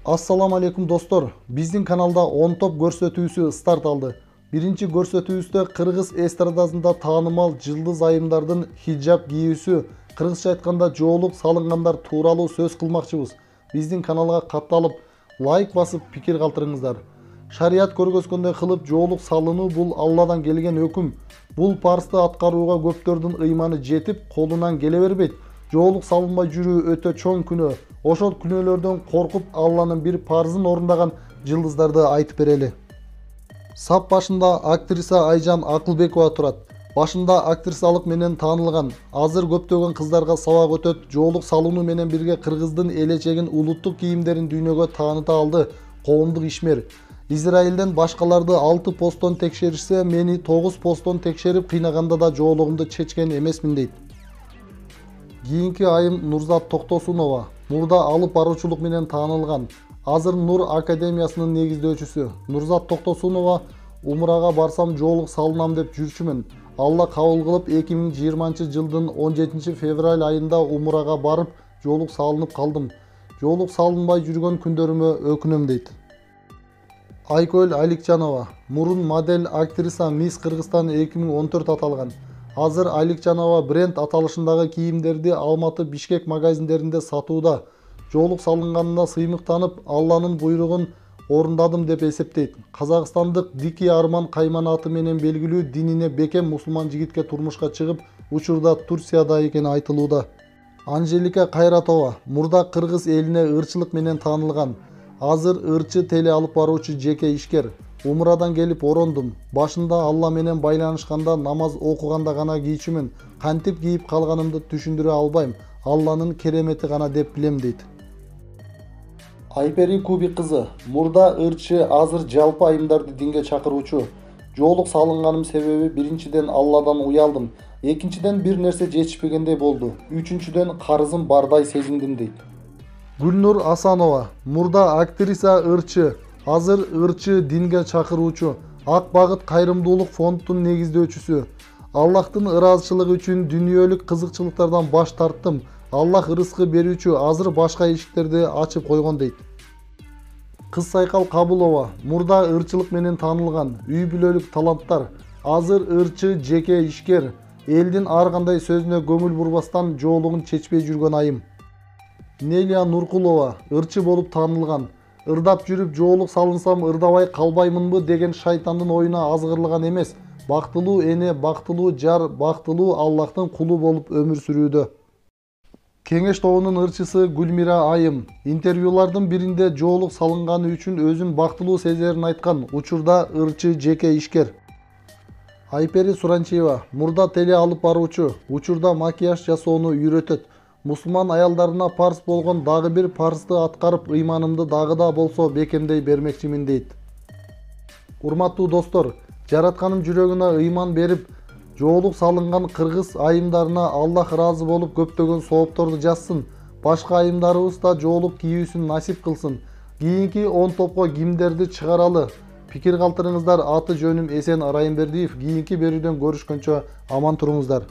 Assalamu alaikum dostlar. Биздин каналда 10 топ көрсөтүүсү старт алды. Биринчи көрсөтүүбүздө кыргыз эстрадасында таанымал жылдыз айымдардын хиджаб кийүүсү, кыргызча айтканда жоолук салынгандар тууралуу сөз кылмакчыбыз. Биздин каналга катталып, лайк басып, пикир калтырыңыздар. Шарият көргөзгөндөй кылып жоолук салынуу бул Алладан келген өкүм. Бул парсты аткарууга көптөрдүн ыйманы жетип, колунан келе бербейт. Жоолук салынбай жүрүү өтө чоң күнөө. Ошол күнөөлөрдөн коркуп Алланын бир парзын орундаган жылдыздарды айтып берели. Сап башында актриса Айжан Акылбекова турат. Башында актрисалык менен таанылган. Азыр көптөгөн кыздарга сабак өтөт. Жоолук салынуу менен бирге кыргыздын элечегин улуттук кийимдерин дүйнөгө тааныта алды. Коомдук ишмер. Израилден башкаларды 6 посттон текшеришсе, мени 9 посттон текшерип кыйнаганда да жоолугумду чечкен эмесмин дейт. Кийинки айым Нурзат Токтосунова. Мурда алып баруучулук менен таанылган. Азыр Нур академиясынын негиздөөчүсү. Нурзат Токтосунова умрага барсам жоолук салынам деп жүрчүмүн. Алла кабыл кылып 2020-жылдын 17 февраль айында умрага барып жоолук салынып калдым. Жоолук салынбай жүргөн күндөрүмө өкүнөм дейт. Айкөл Аликжанова. Мурун модель, актриса Мисс Кыргызстан 2014 аталган. Азыр Аликжанова бренд аталышындагы кийимдерди Алматы Бишкек магазиндеринде сатууда. Жоолук салынганына сыймыктанып, Алланын буйругун орундадым деп эсептейт. Казакстандык Дики Арман Кайман аты менен белгилүү динине бекем мусулман жигитке турмушка чыгып, учурда Турцияда экени айтылууда. Анжелика Кайратова. Мурда кыргыз элине ырчылык менен таанылган. Азыр ырчы теле алып баруучу жеке ишкер. Умрадан келип орондум. Башында Алла менен байланышканда, намаз окуганда гана кийчүмүн. Кантип кийип калганымды түшүндүрө албайм. Алланын керемети гана деп билем дейт. Айпери Куби кызы. Мурда ырчы, азыр жалпы айымдарды динге чакыруучу. Жоолук салынганым себеби биринчиден Алладан уялдым. Экинчиден бир нерсе жетишпегендей болду. Үчүнчүдөн карызым бардай сезиндим дейт. Гүлнур Асанова. Мурда актриса, ырчы. Азыр ырчы, динге чакыруучу. Ак Багыт кайрымдуулук фондунун негиздөөчүсү. Аллахтын ыраазычылыгы үчүн дүйнөлүк кызыкчылыктардан баш тарттым. Аллах ырыскы берүүчү, азыр башка эшиктерди ачып койгон дейт. Кыз Сайкал Кабылова. Мурда ырчылык менен таанылган. Үй бүлөлүк таланттар. Азыр ырчы, жеке ишкер. Элдин ар кандай сөзүнө көңүл бурбастан жоолугун чечпей жүргөн айым. Нелия Нуркулова. Ырчы болуп таанылган. Ырдап жүрүп жоолук салынсам ырдабай калбаймынбы деген шайтандын оюна азгырылган эмес. Бактылуу эне, бактылуу жар, бактылуу Аллахтын кулу болуп өмүр сүрүүдө. Кеңеш тобунун ырчысы Гүлмира айым. Интервьюлардын биринде жоолук салынганы үчүн өзүн бактылуу сезерин айткан. Учурда ырчы, жеке ишкер. Айпери Суранчиева. Мурда теле алып баруучу. Учурда макияж жасоону үйрөтөт. Мусулман аялдарына парз болгон дагы бир парзды аткарып, ыйманымды дагы да болсо бекемдей бермекчимин дейт. Урматтуу достор, жаратканым жүрөгүнө ыйман берип, жоолук салынган кыргыз айымдарына Аллах ыраазы болуп көптөгөн соопторду жазсын. Башка айымдарыбыз да жоолук кийүүсүн насип кылсын. Кийинки 10 топко кимдерди чыгаралы? Пикир калтырыңыздар. Аты жөнүм Эсен Арайымбердиев. Кийинки берүүдөн көрүшкөнчө аман туруңуздар.